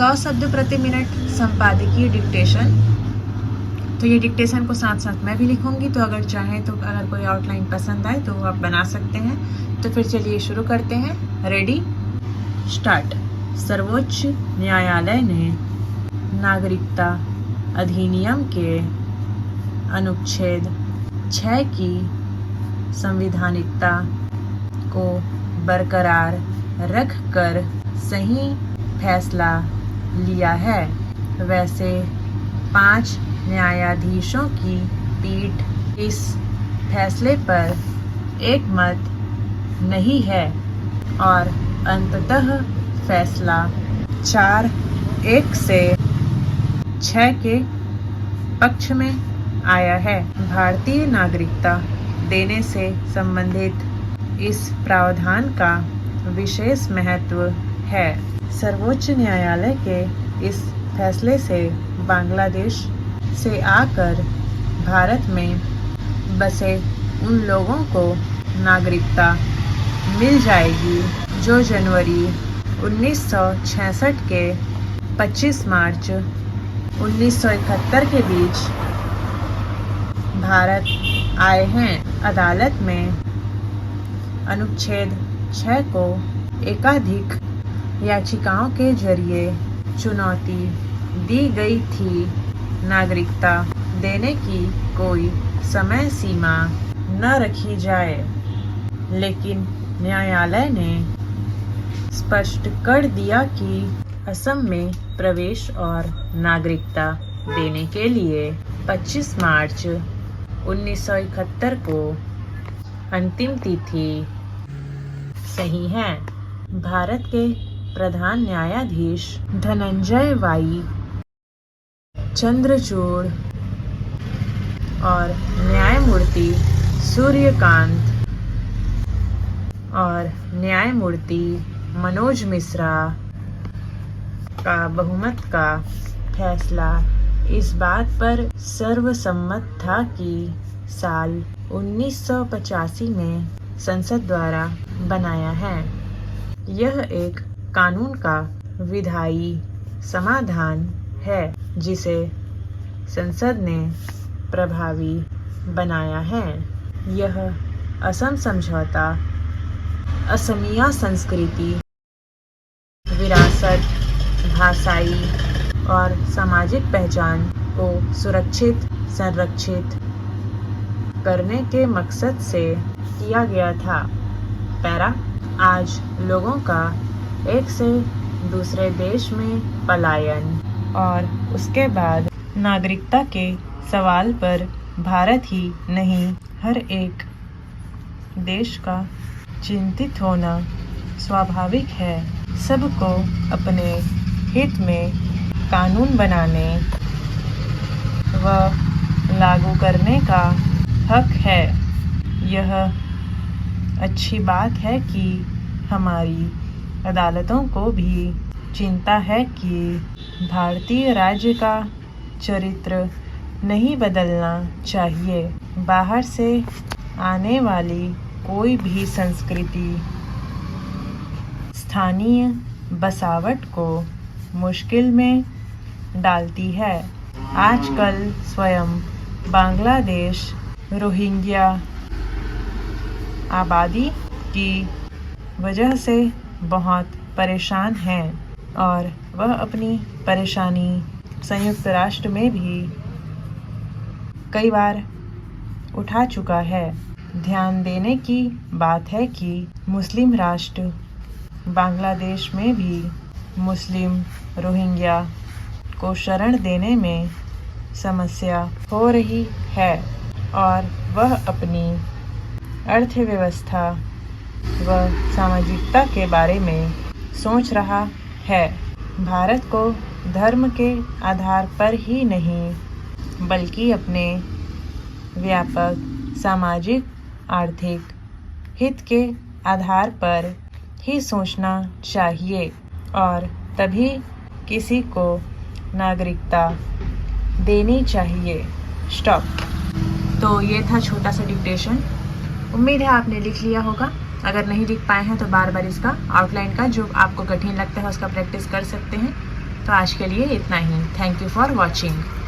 100 शब्द प्रति मिनट संपादकीय डिक्टेशन। तो ये डिक्टेशन को साथ साथ मैं भी लिखूंगी, तो अगर चाहें तो अगर कोई आउटलाइन पसंद आए तो आप बना सकते हैं। तो फिर चलिए शुरू करते हैं। Ready, start. सर्वोच्च न्यायालय ने नागरिकता अधिनियम के अनुच्छेद 6 की संवैधानिकता को बरकरार रखकर सही फैसला लिया है। वैसे 5 न्यायाधीशों की पीठ इस फैसले पर एक मत नहीं है और अंततः फैसला 4-1 से 6 के पक्ष में आया है। भारतीय नागरिकता देने से संबंधित इस प्रावधान का विशेष महत्व है। सर्वोच्च न्यायालय के इस फैसले से बांग्लादेश से आकर भारत में बसे उन लोगों को नागरिकता मिल जाएगी जो जनवरी 1966 के 25 मार्च 1971 के बीच भारत आए हैं। अदालत में अनुच्छेद 6 को एकाधिक याचिकाओं के जरिए चुनौती दी गई थी। नागरिकता देने की कोई समय सीमा न रखी जाए, लेकिन न्यायालय ने स्पष्ट कर दिया कि असम में प्रवेश और नागरिकता देने के लिए 25 मार्च 1971 को अंतिम तिथि सही है। भारत के प्रधान न्यायाधीश धनंजय वाई चंद्रचूड़ और न्यायमूर्ति सूर्यकांत और न्यायमूर्ति मनोज मिश्रा का बहुमत का फैसला इस बात पर सर्वसम्मत था कि साल 1985 में संसद द्वारा बनाया है। यह एक कानून का विधायी समाधान है जिसे संसद ने प्रभावी बनाया है। यह असम समझौता असमिया संस्कृति, विरासत, भाषाई और सामाजिक पहचान को सुरक्षित संरक्षित करने के मकसद से किया गया था। पैरा, आज लोगों का एक से दूसरे देश में पलायन और उसके बाद नागरिकता के सवाल पर भारत ही नहीं हर एक देश का चिंतित होना स्वाभाविक है। सबको अपने हित में कानून बनाने व लागू करने का हक है। यह अच्छी बात है कि हमारी अदालतों को भी चिंता है कि भारतीय राज्य का चरित्र नहीं बदलना चाहिए। बाहर से आने वाली कोई भी संस्कृति स्थानीय बसावट को मुश्किल में डालती है। आजकल स्वयं बांग्लादेश रोहिंग्या आबादी की वजह से बहुत परेशान है और वह अपनी परेशानी संयुक्त राष्ट्र में भी कई बार उठा चुका है। ध्यान देने की बात है कि मुस्लिम राष्ट्र बांग्लादेश में भी मुस्लिम रोहिंग्या को शरण देने में समस्या हो रही है और वह अपनी अर्थव्यवस्था व सामाजिकता के बारे में सोच रहा है। भारत को धर्म के आधार पर ही नहीं बल्कि अपने व्यापक सामाजिक आर्थिक हित के आधार पर ही सोचना चाहिए और तभी किसी को नागरिकता देनी चाहिए। स्टॉप। तो ये था छोटा सा डिक्टेशन। उम्मीद है आपने लिख लिया होगा। अगर नहीं लिख पाए हैं तो बार बार इसका आउटलाइन का जो आपको कठिन लगता है उसका प्रैक्टिस कर सकते हैं। तो आज के लिए इतना ही। Thank you for watching.